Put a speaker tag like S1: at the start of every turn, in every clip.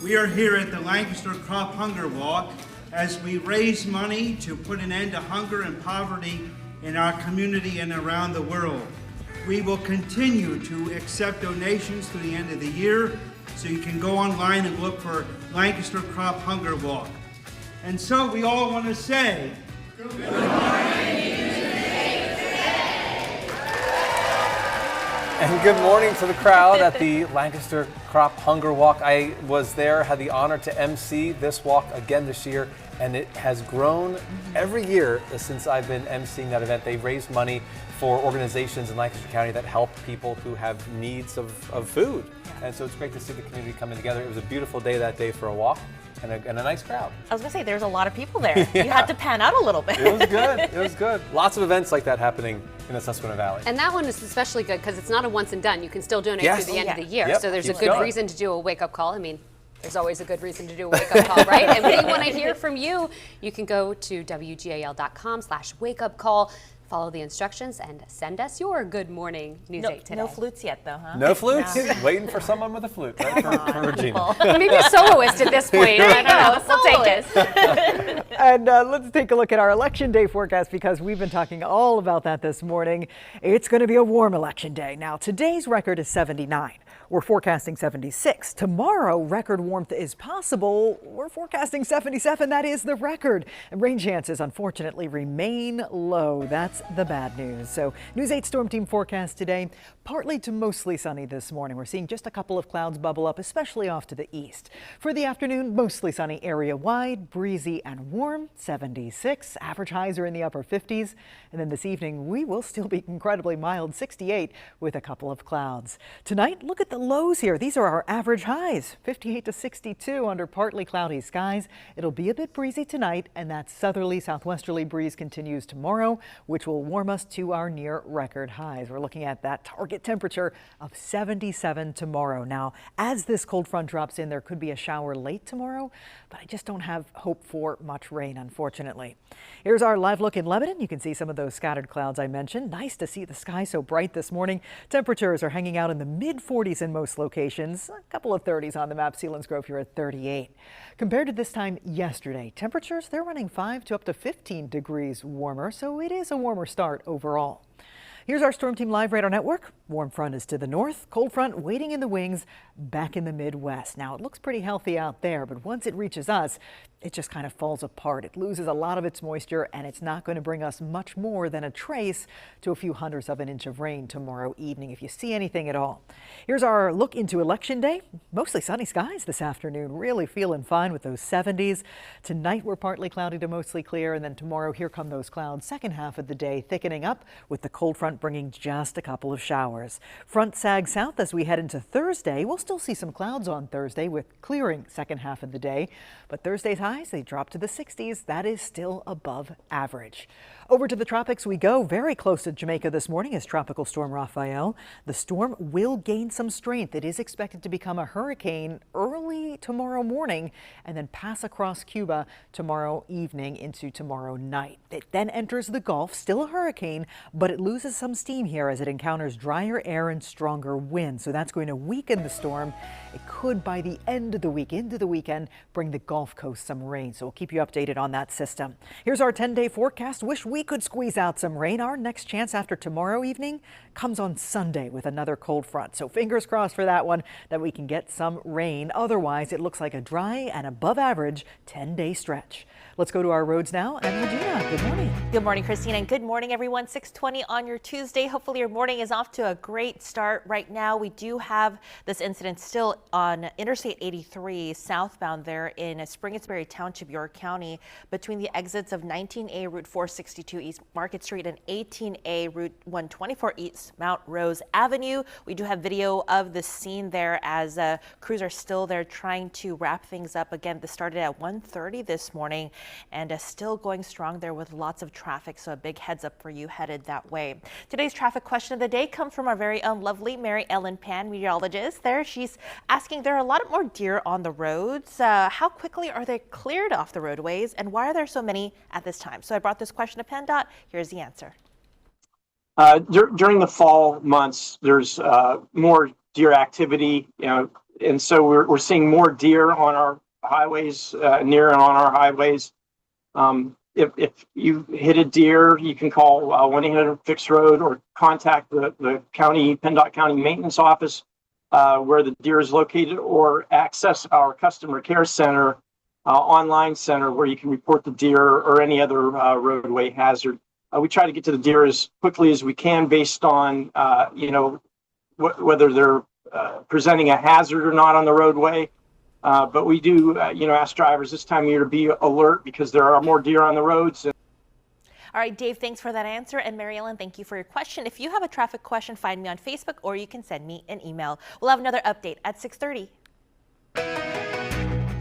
S1: We are here at the Lancaster Crop Hunger Walk as we raise money to put an end to hunger and poverty in our community and around the world. We will continue to accept donations through the end of the year, so you can go online and look for Lancaster Crop Hunger Walk. And so we all want to say, good morning.
S2: And good morning to the crowd at the Lancaster Crop Hunger Walk. I was there, had the honor to MC this walk again this year, and it has grown every year since I've been emceeing that event. They've raised money for organizations in Lancaster County that help people who have needs of food. And so it's great to see the community coming together. It was a beautiful day that day for a walk. And a nice crowd.
S3: I was going to say, there's a lot of people there. You had to pan out a little bit.
S2: It was good. It was good. Lots of events like that happening in the Susquehanna Valley.
S4: And that one is especially good because it's not a once and done. You can still donate through the end of the year.
S2: Yep.
S4: So there's
S2: Keep
S4: a good
S2: going.
S4: reason to do a wake-up call. I mean, there's always a good reason to do a wake-up call, right? And we want to hear from you. You can go to WGAL.com/wakeupcall. Follow the instructions and send us your good morning news 8 today.
S3: No flutes yet, though, huh?
S2: No flutes? No. Waiting for someone with a flute, right? For Regina.
S4: Maybe a soloist at this point. I don't know. We'll take it.
S5: And let's take a look at our Election Day forecast because we've been talking all about that this morning. It's going to be a warm Election Day. Now, today's record is 79. We're forecasting 76. Tomorrow, record warmth is possible. We're forecasting 77. That is the record. And rain chances, unfortunately, remain low. That's the bad news. So News 8 Storm Team forecast today, partly to mostly sunny this morning. We're seeing just a couple of clouds bubble up, especially off to the east. For the afternoon, mostly sunny area-wide, breezy and warm, 76. Average highs are in the upper 50s. And then this evening, we will still be incredibly mild, 68 with a couple of clouds. Tonight, look at the lows here. These are our average highs, 58 to 62 under partly cloudy skies. It'll be a bit breezy tonight, and that southerly southwesterly breeze continues tomorrow, which will warm us to our near record highs. We're looking at that target temperature of 77 tomorrow. Now, as this cold front drops in, there could be a shower late tomorrow, but I just don't have hope for much rain, unfortunately. Here's our live look in Lebanon. You can see some of those scattered clouds I mentioned. Nice to see the sky so bright this morning. Temperatures are hanging out in the mid-40s in most locations. A couple of 30s on the map. Selinsgrove here at 38. Compared to this time yesterday, temperatures, they're running 5 to up to 15 degrees warmer, so it is a warmer start overall. Here's our Storm Team Live Radar Network. Warm front is to the north, cold front waiting in the wings back in the Midwest. Now, it looks pretty healthy out there, but once it reaches us, it just kind of falls apart. It loses a lot of its moisture, and it's not going to bring us much more than a trace to a few hundredths of an inch of rain tomorrow evening, if you see anything at all. Here's our look into Election Day. Mostly sunny skies this afternoon. Really feeling fine with those 70s. Tonight, we're partly cloudy to mostly clear, and then tomorrow, here come those clouds. Second half of the day thickening up with the cold front bringing just a couple of showers. Front sags south as we head into Thursday. We'll still see some clouds on Thursday with clearing second half of the day, but Thursday's highs, they drop to the 60s. That is still above average. Over to the tropics we go. Very close to Jamaica this morning is Tropical Storm Rafael. The storm will gain some strength. It is expected to become a hurricane early tomorrow morning and then pass across Cuba tomorrow evening into tomorrow night. It then enters the Gulf, still a hurricane, but it loses some steam here as it encounters drier air and stronger winds. So that's going to weaken the storm. It could, by the end of the week, into the weekend, bring the Gulf Coast some rain. So we'll keep you updated on that system. Here's our 10-day forecast. Wish we could squeeze out some rain. Our next chance after tomorrow evening comes on Sunday with another cold front. So fingers crossed for that one, that we can get some rain. Otherwise, it looks like a dry and above average 10-day stretch. Let's go to our roads now. And Regina, good morning.
S3: Good morning, Christine, and good morning, everyone. 6:20 on your Tuesday. Hopefully your morning is off to a great start. Right now, we do have this incident still on Interstate 83 southbound there in Springettsbury Township, York County, between the exits of 19A Route 462 East Market Street and 18A Route 124 East Mount Rose Avenue. We do have video of the scene there as crews are still there trying to wrap things up. Again, this started at 1:30 this morning and still going strong there with lots of traffic. So a big heads up for you headed that way. Today's traffic question of the day comes from our very own lovely Mary Ellen Pan, meteorologist there. She's asking, there are a lot more deer on the roads. How quickly are they cleared off the roadways, and why are there so many at this time? So I brought this question to PennDOT. Here's the answer.
S6: During the fall months, there's more deer activity. and so we're seeing more deer on our highways, near and on our highways. If you hit a deer, you can call 1-800-FIX-ROAD or contact the PennDOT County Maintenance Office where the deer is located, or access our customer care center, online center, where you can report the deer or any other roadway hazard. We try to get to the deer as quickly as we can based on, whether they're presenting a hazard or not on the roadway. But we do, ask drivers this time of year to be alert because there are more deer on the roads.
S3: All right, Dave, thanks for that answer. And Mary Ellen, thank you for your question. If you have a traffic question, find me on Facebook or you can send me an email. We'll have another update at 6:30.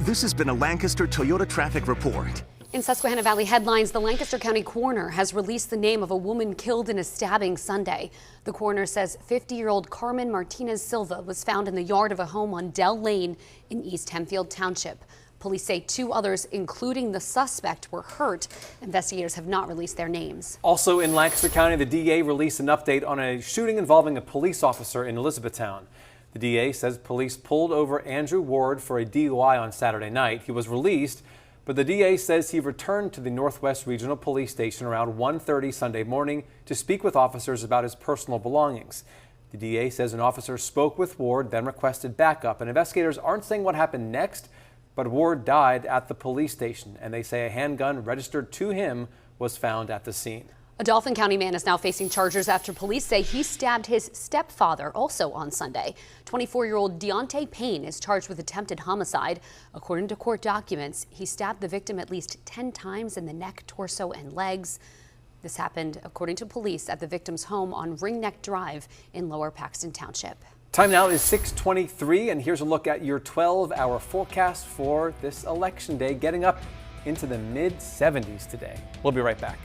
S7: This has been a Lancaster Toyota traffic report.
S4: In Susquehanna Valley headlines, the Lancaster County coroner has released the name of a woman killed in a stabbing Sunday. The coroner says 50-year-old Carmen Martinez Silva was found in the yard of a home on Dell Lane in East Hempfield Township. Police say 2 others, including the suspect, were hurt. Investigators have not released their names.
S2: Also in Lancaster County, the DA released an update on a shooting involving a police officer in Elizabethtown. The DA says police pulled over Andrew Ward for a DUI on Saturday night. He was released, but the DA says he returned to the Northwest Regional Police Station around 1:30 Sunday morning to speak with officers about his personal belongings. The DA says an officer spoke with Ward, then requested backup, and investigators aren't saying what happened next, but Ward died at the police station, and they say a handgun registered to him was found at the scene.
S4: A Dauphin County man is now facing charges after police say he stabbed his stepfather also on Sunday. 24-year-old Deontay Payne is charged with attempted homicide. According to court documents, he stabbed the victim at least 10 times in the neck, torso, and legs. This happened, according to police, at the victim's home on Ringneck Drive in Lower Paxton Township.
S2: Time now is 6:23, and here's a look at your 12-hour forecast for this election day, getting up into the mid-70s today. We'll be right back.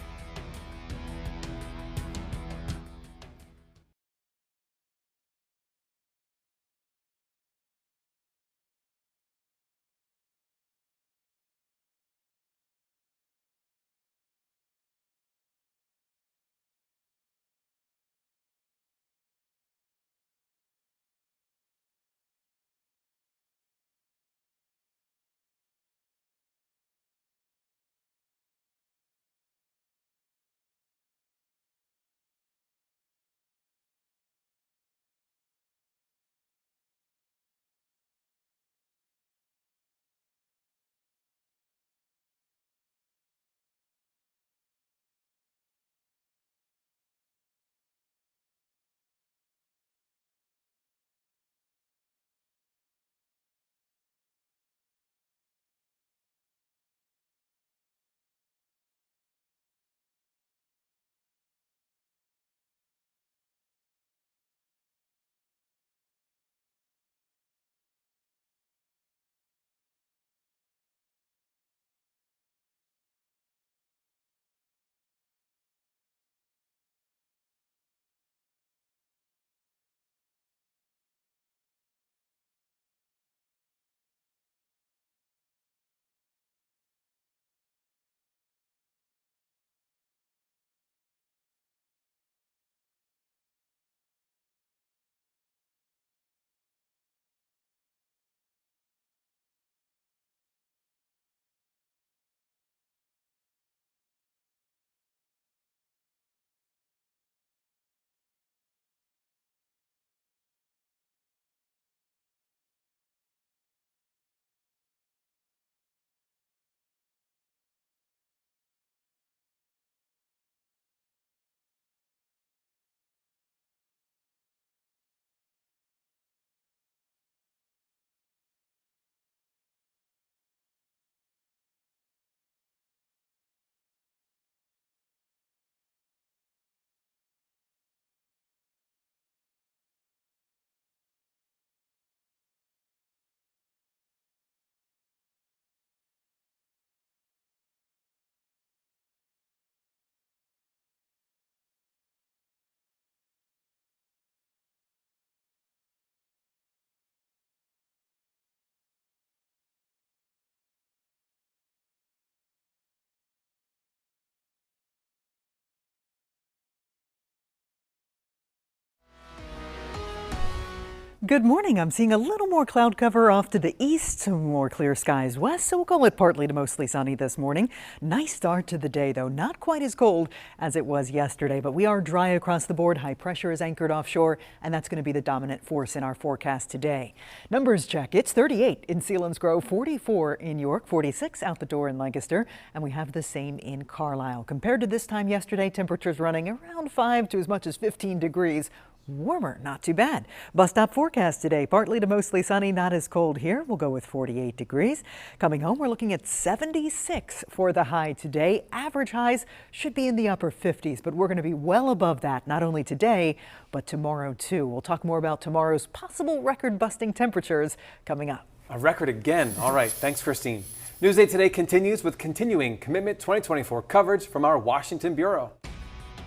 S5: Good morning. I'm seeing a little more cloud cover off to the east, some more clear skies west, so we'll call it partly to mostly sunny this morning. Nice start to the day, though. Not quite as cold as it was yesterday, but we are dry across the board. High pressure is anchored offshore, and that's going to be the dominant force in our forecast today. Numbers check. It's 38 in Selinsgrove, 44 in York, 46 out the door in Lancaster, and we have the same in Carlisle. Compared to this time yesterday, temperatures running around 5 to as much as 15 degrees. Warmer, not too bad. Bus stop forecast today, partly to mostly sunny, not as cold here. We'll go with 48 degrees. Coming home, we're looking at 76 for the high today. Average highs should be in the upper 50s, but we're going to be well above that, not only today, but tomorrow too. We'll talk more about tomorrow's possible record-busting temperatures coming up.
S2: A record again. All right. Thanks, Christine. Newsday Today continues with continuing Commitment 2024 coverage from our Washington bureau.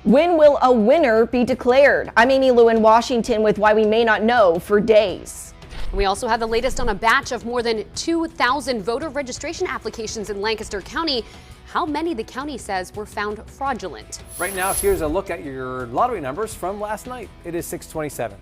S8: When will a winner be declared? I'm Amy Lou in Washington with why we may not know for days.
S4: We also have the latest on a batch of more than 2,000 voter registration applications in Lancaster County. How many the county says were found fraudulent.
S2: Right now, here's a look at your lottery numbers from last night. It is 627.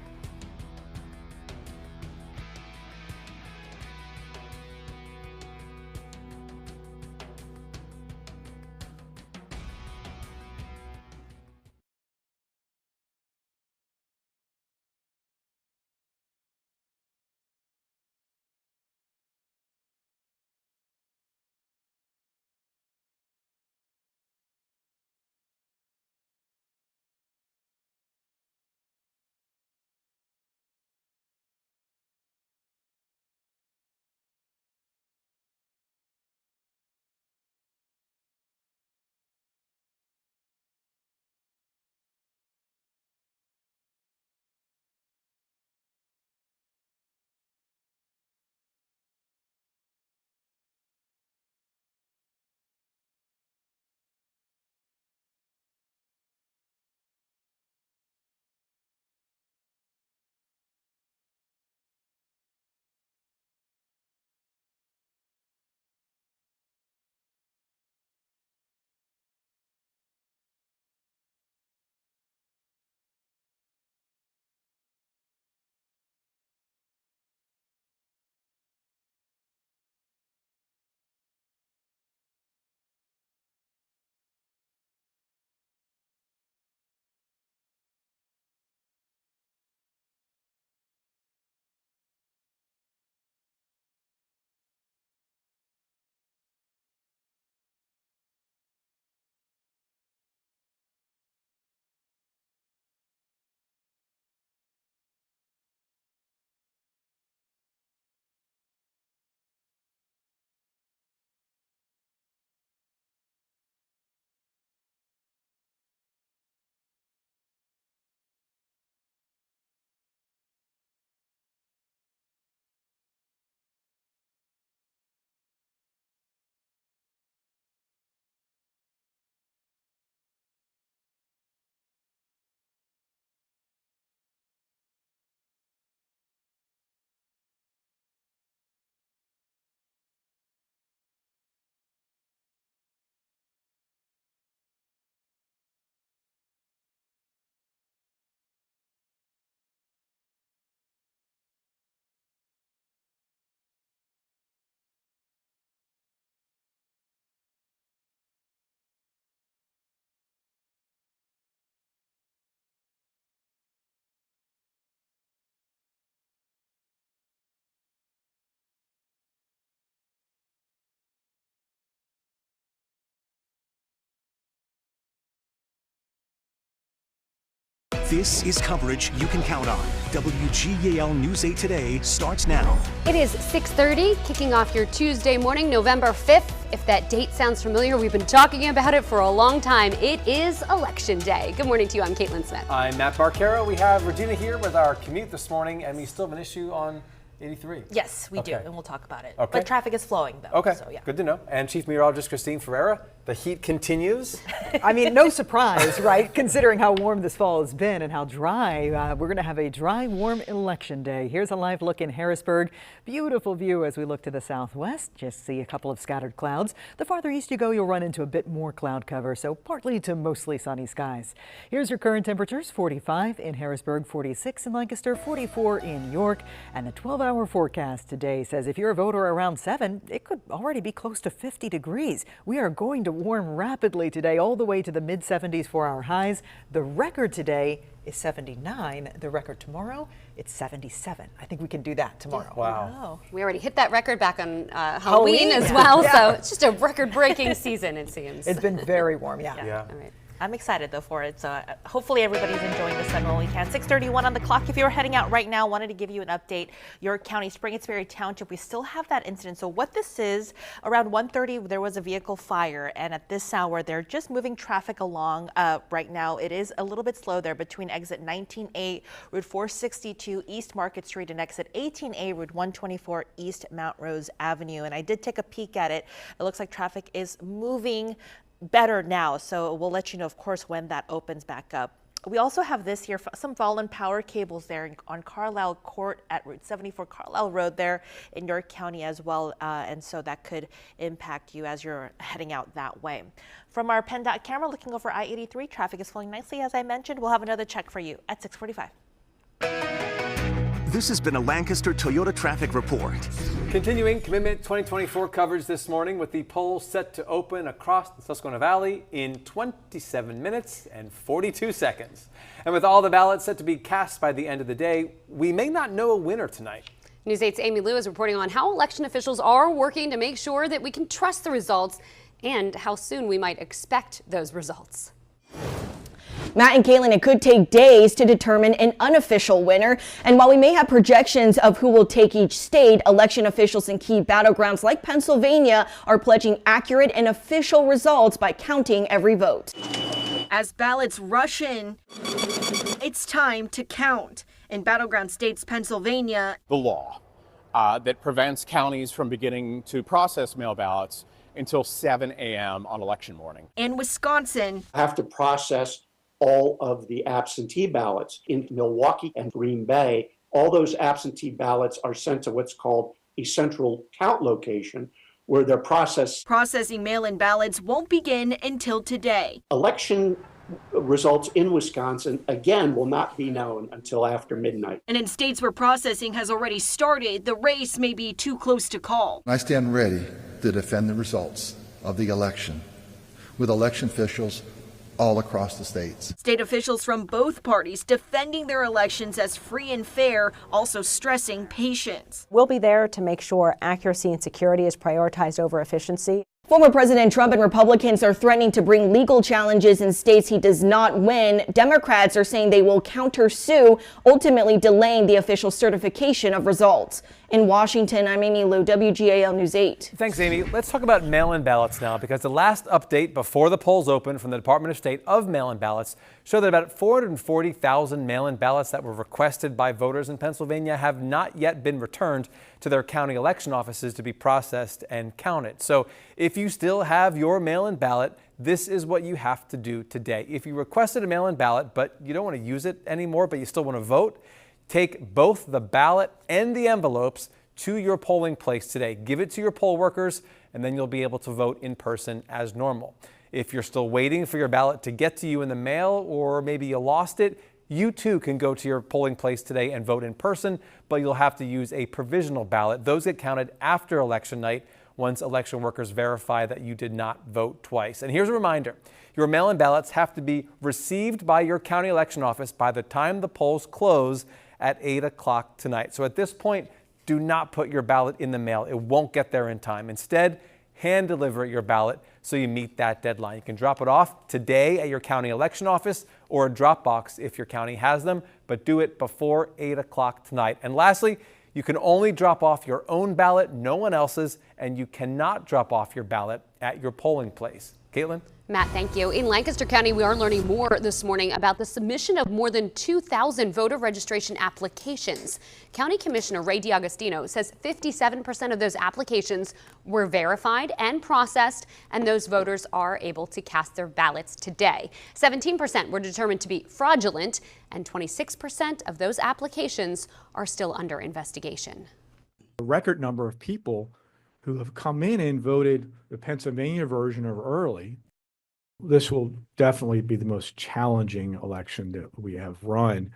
S7: This is coverage you can count on. WGAL News 8 Today starts now.
S4: It is 6:30, kicking off your Tuesday morning, November 5th. If that date sounds familiar, we've been talking about it for a long time. It is Election Day. Good morning to you. I'm Caitlin Smith.
S2: I'm Matt Barquero. We have Regina here with our commute this morning, and we still have an issue on 83.
S3: Yes, we do,
S2: Okay.
S3: and we'll talk about it.
S2: Okay.
S3: but traffic is flowing, though.
S2: Okay,
S3: So, yeah.
S2: good to know. And Chief Meteorologist Christine Ferreira, The heat continues.
S5: I mean, no surprise, right? Considering how warm this fall has been and how dry. We're going to have a dry, warm election day. Here's a live look in Harrisburg. Beautiful view as we look to the southwest. Just see a couple of scattered clouds. The farther east you go, you'll run into a bit more cloud cover, so partly to mostly sunny skies. Here's your current temperatures: 45 in Harrisburg, 46 in Lancaster, 44 in York. And the 12-hour forecast today says if you're a voter around 7, it could already be close to 50 degrees. We are going to warm rapidly today, all the way to the mid-70s for our highs. The record today is 79. The record tomorrow, it's 77. I think we can do that tomorrow.
S2: Wow.
S4: We already hit that record back on Halloween as well, so it's just a record-breaking season, it seems.
S5: It's been very warm, yeah.
S4: All right.
S3: I'm excited though for it. So hopefully everybody's enjoying the sun while we can. 6:31 on the clock. If you're heading out right now, wanted to give you an update. York County, Springettsbury Township, we still have that incident. So what this is, around 1:30, there was a vehicle fire, and at this hour, they're just moving traffic along right now. It is a little bit slow there between exit 19A, Route 462 East Market Street, and exit 18A, Route 124 East Mount Rose Avenue. And I did take a peek at it. It looks like traffic is moving better now, so we'll let you know, of course, when that opens back up. We also have this here, some fallen power cables there on Carlisle Court at Route 74 Carlisle Road there in York County as well, and so that could impact you as you're heading out that way. From our PennDOT camera looking over I-83, traffic is flowing nicely. As I mentioned, we'll have another check for you at 6:45.
S7: This has been a Lancaster Toyota traffic report.
S2: Continuing Commitment 2024 coverage this morning with the polls set to open across the Susquehanna Valley in 27 minutes and 42 seconds. And with all the ballots set to be cast by the end of the day, we may not know a winner tonight.
S4: News 8's Amy Lou is reporting on how election officials are working to make sure that we can trust the results and how soon we might expect those results.
S8: Matt and Kaylin, it could take days to determine an unofficial winner. And while we may have projections of who will take each state, election officials in key battlegrounds like Pennsylvania are pledging accurate and official results by counting every vote.
S9: As ballots rush in, it's time to count. In battleground states, Pennsylvania,
S10: the law that prevents counties from beginning to process mail ballots until 7 a.m. on election morning.
S9: and Wisconsin,
S11: have to process all of the absentee ballots in Milwaukee and Green Bay. All those absentee ballots are sent to what's called a central count location where they're processed.
S9: processing mail-in ballots won't begin until today.
S11: Election results in Wisconsin, again, will not be known until after midnight.
S9: And in states where processing has already started, the race may be too close to call.
S12: I stand ready to defend the results of the election with election officials all across the states.
S9: State officials from both parties defending their elections as free and fair, also stressing patience.
S13: We'll be there to make sure accuracy and security is prioritized over efficiency.
S8: Former President Trump and Republicans are threatening to bring legal challenges in states he does not win. Democrats are saying they will countersue, ultimately delaying the official certification of results. In Washington, I'm Amy Lou, WGAL News 8.
S2: Thanks, Amy. Let's talk about mail-in ballots now, because the last update before the polls open from the Department of State of mail-in ballots show that about 440,000 mail-in ballots that were requested by voters in Pennsylvania have not yet been returned to their county election offices to be processed and counted. So if you still have your mail-in ballot, this is what you have to do today. If you requested a mail-in ballot, but you don't want to use it anymore, but you still want to vote, take both the ballot and the envelopes to your polling place today. Give it to your poll workers, and then you'll be able to vote in person as normal. If you're still waiting for your ballot to get to you in the mail, or maybe you lost it, you too can go to your polling place today and vote in person, but you'll have to use a provisional ballot. Those get counted after election night once election workers verify that you did not vote twice. And here's a reminder. Your mail-in ballots have to be received by your county election office by the time the polls close at 8 o'clock tonight. So at this point, do not put your ballot in the mail. It won't get there in time. Instead, hand deliver your ballot so you meet that deadline. You can drop it off today at your county election office or a drop box if your county has them, but do it before 8 o'clock tonight. And lastly, you can only drop off your own ballot, no one else's, and you cannot drop off your ballot at your polling place. Caitlin?
S4: Matt, thank you. In Lancaster County, we are learning more this morning about the submission of more than 2,000 voter registration applications. County Commissioner Ray D'Agostino says 57% of those applications were verified and processed, and those voters are able to cast their ballots today. 17% were determined to be fraudulent, and 26% of those applications are still under investigation.
S14: A record number of people who have come in and voted the Pennsylvania version of early. This will definitely be the most challenging election that we have run.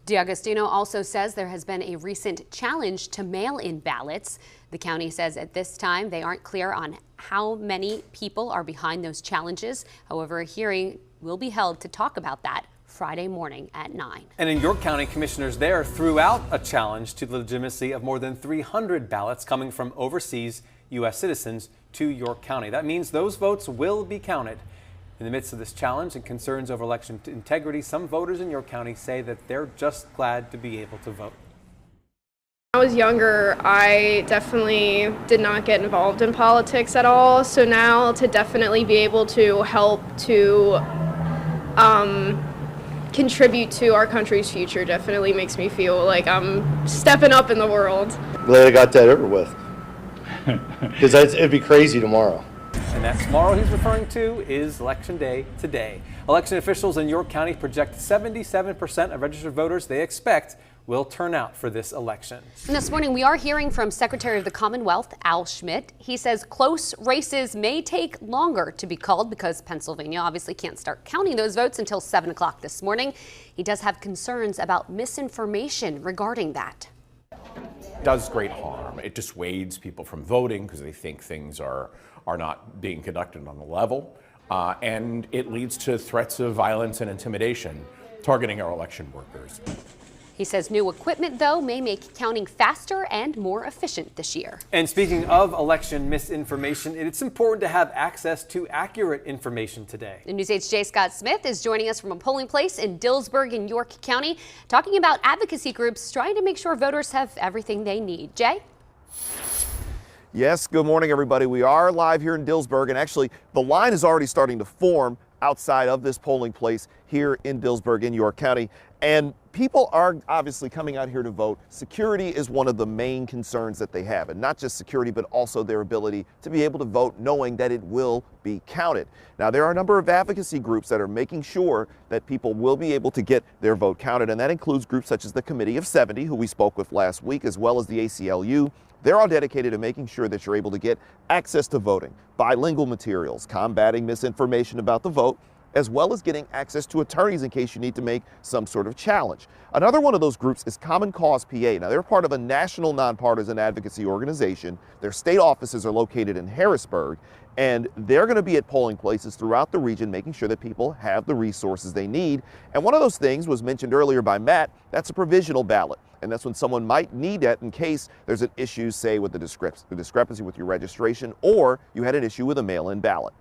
S4: D'Agostino also says there has been a recent challenge to mail-in ballots. The county says at this time they aren't clear on how many people are behind those challenges. However, a hearing will be held to talk about that Friday morning at 9.
S2: And in York County, commissioners there threw out a challenge to the legitimacy of more than 300 ballots coming from overseas U.S. citizens to York County. That means those votes will be counted. In the midst of this challenge and concerns over election integrity, some voters in York County say that they're just glad to be able to vote.
S15: When I was younger, I definitely did not get involved in politics at all. So now to definitely be able to help to contribute to our country's future definitely makes me feel like I'm stepping up in the world.
S16: Glad I got that over with, because it'd be crazy tomorrow.
S2: And that tomorrow he's referring to is Election Day today. Election officials in York County project 77% of registered voters they expect will turn out for this election.
S4: And this morning we are hearing from Secretary of the Commonwealth, Al Schmidt. He says close races may take longer to be called because Pennsylvania obviously can't start counting those votes until 7 o'clock this morning. He does have concerns about misinformation regarding that.
S17: It does great harm. It dissuades people from voting because they think things are not being conducted on the level. And it leads to threats of violence and intimidation targeting our election workers.
S4: He says new equipment, though, may make counting faster and more efficient this year.
S2: And speaking of election misinformation, it's important to have access to accurate information today.
S4: The News 8's Jay Scott Smith is joining us from a polling place in Dillsburg in York County, talking about advocacy groups trying to make sure voters have everything they need. Jay?
S18: Yes, good morning, everybody. We are live here in Dillsburg, and actually the line is already starting to form outside of this polling place here in Dillsburg in York County. And people are obviously coming out here to vote. Security is one of the main concerns that they have, and not just security, but also their ability to be able to vote knowing that it will be counted. Now, there are a number of advocacy groups that are making sure that people will be able to get their vote counted, and that includes groups such as the Committee of 70, who we spoke with last week, as well as the ACLU. They're all dedicated to making sure that you're able to get access to voting, bilingual materials, combating misinformation about the vote, as well as getting access to attorneys in case you need to make some sort of challenge. Another one of those groups is Common Cause PA. Now, they're part of a national nonpartisan advocacy organization. Their state offices are located in Harrisburg, and they're going to be at polling places throughout the region, making sure that people have the resources they need. And one of those things was mentioned earlier by Matt, that's a provisional ballot. And that's when someone might need that in case there's an issue, say, with the discrepancy with your registration, or you had an issue with a mail-in ballot.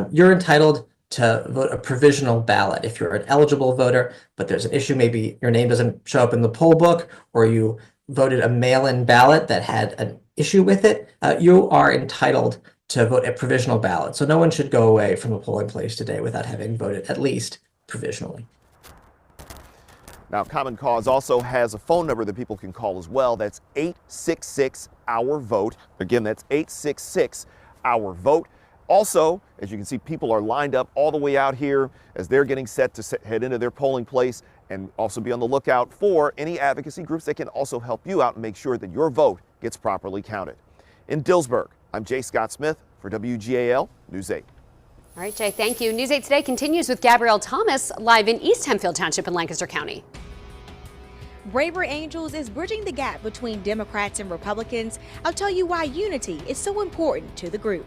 S19: You're entitled to vote a provisional ballot if you're an eligible voter, but there's an issue, maybe your name doesn't show up in the poll book, or you voted a mail-in ballot that had an issue with it. You are entitled to vote a provisional ballot. So no one should go away from a polling place today without having voted at least provisionally.
S18: Now, Common Cause also has a phone number that people can call as well. That's 866-OUR-VOTE. Again, that's 866-OUR-VOTE. Also, as you can see, people are lined up all the way out here as they're getting set to head into their polling place, and also be on the lookout for any advocacy groups that can also help you out and make sure that your vote gets properly counted. In Dillsburg, I'm Jay Scott Smith for WGAL News 8.
S4: All right, Jay, thank you. News 8 Today continues with Gabrielle Thomas live in East Hempfield Township in Lancaster County.
S20: Braver Angels is bridging the gap between Democrats and Republicans. I'll tell you why unity is so important to the group.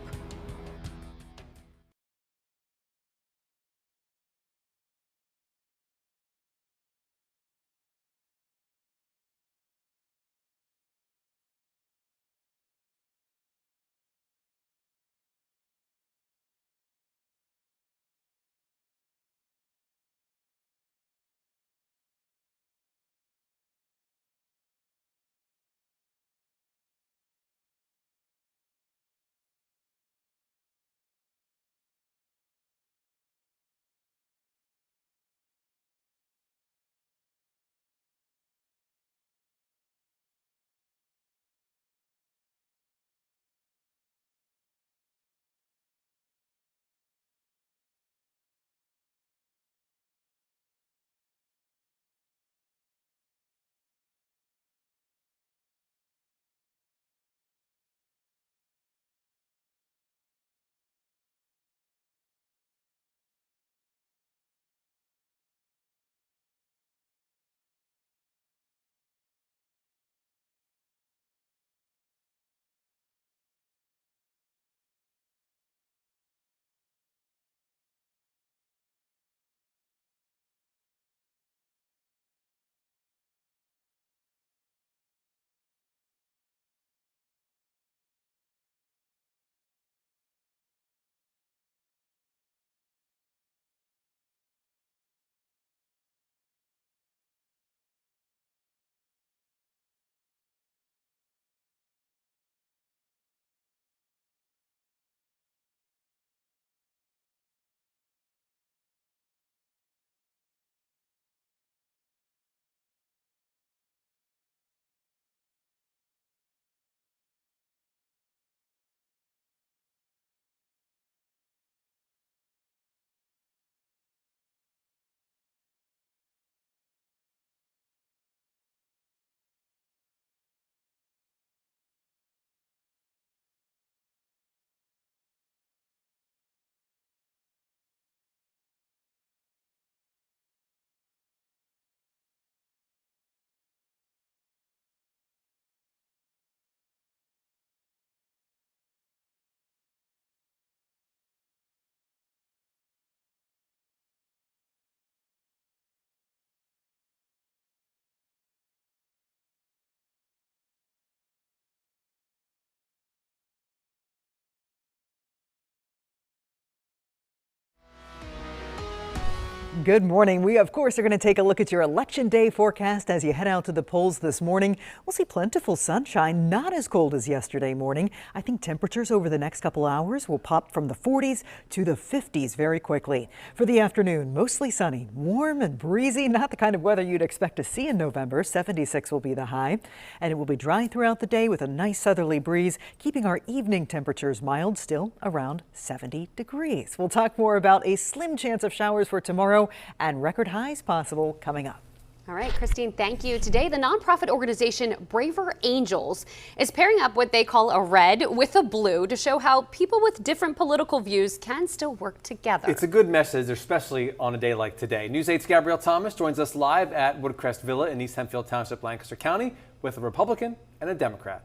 S5: Good morning. We, of course, are going to take a look at your Election Day forecast as you head out to the polls this morning. We'll see plentiful sunshine, not as cold as yesterday morning. I think temperatures over the next couple hours will pop from the 40s to the 50s very quickly. For the afternoon, mostly sunny, warm and breezy, not the kind of weather you'd expect to see in November. 76 will be the high, and it will be dry throughout the day with a nice southerly breeze, keeping our evening temperatures mild, still around 70 degrees. We'll talk more about a slim chance of showers for tomorrow and record highs possible coming up.
S4: All right, Christine, thank you. Today, the nonprofit organization Braver Angels is pairing up what they call a red with a blue to show how people with different political views can still work together.
S2: It's a good message, especially on a day like today. News 8's Gabrielle Thomas joins us live at Woodcrest Villa in East Hempfield Township, Lancaster County, with a Republican and a Democrat.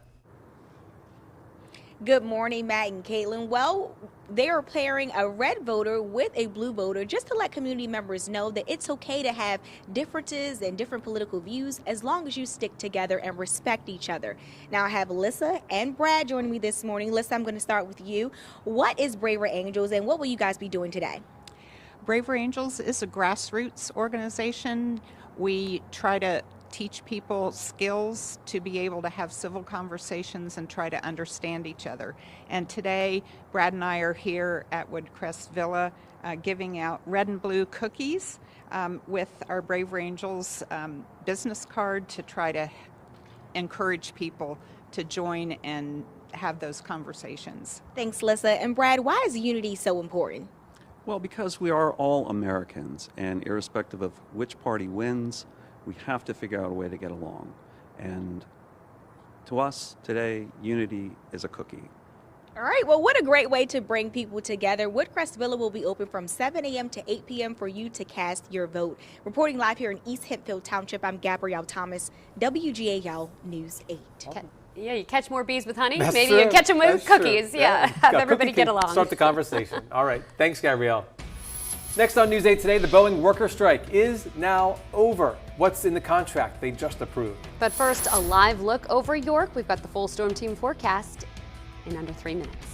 S20: Good morning, Matt and Caitlin. Well, they are pairing a red voter with a blue voter just to let community members know that it's okay to have differences and different political views as long as you stick together and respect each other. Now I have Alyssa and Brad joining me this morning. Alyssa, I'm going to start with you. What is Braver Angels and what will you guys be doing today?
S21: Braver Angels is a grassroots organization. We try to teach people skills to be able to have civil conversations and try to understand each other. And today, Brad and I are here at Woodcrest Villa giving out red and blue cookies with our Braver Angels business card to try to encourage people to join and have those conversations.
S20: Thanks, Alyssa. And Brad, why is unity so important?
S22: Well, because we are all Americans, and irrespective of which party wins, we have to figure out a way to get along. And to us, today, unity is a cookie.
S20: All right, well, what a great way to bring people together. Woodcrest Villa will be open from 7 a.m. to 8 p.m. for you to cast your vote. Reporting live here in East Hempfield Township, I'm Gabrielle Thomas, WGAL News 8.
S4: Yeah, you catch more bees with honey.
S2: That's
S4: Maybe
S2: true.
S4: you catch them with
S2: That's
S4: cookies.
S2: true.
S4: Yeah, have everybody
S2: Cookie
S4: get
S2: can
S4: along.
S2: Start the conversation. All right. Thanks, Gabrielle. Next on News 8 today, the Boeing worker strike is now over. What's in the contract they just approved?
S4: But first, a live look over York. We've got the full storm team forecast in under 3 minutes.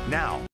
S7: Now,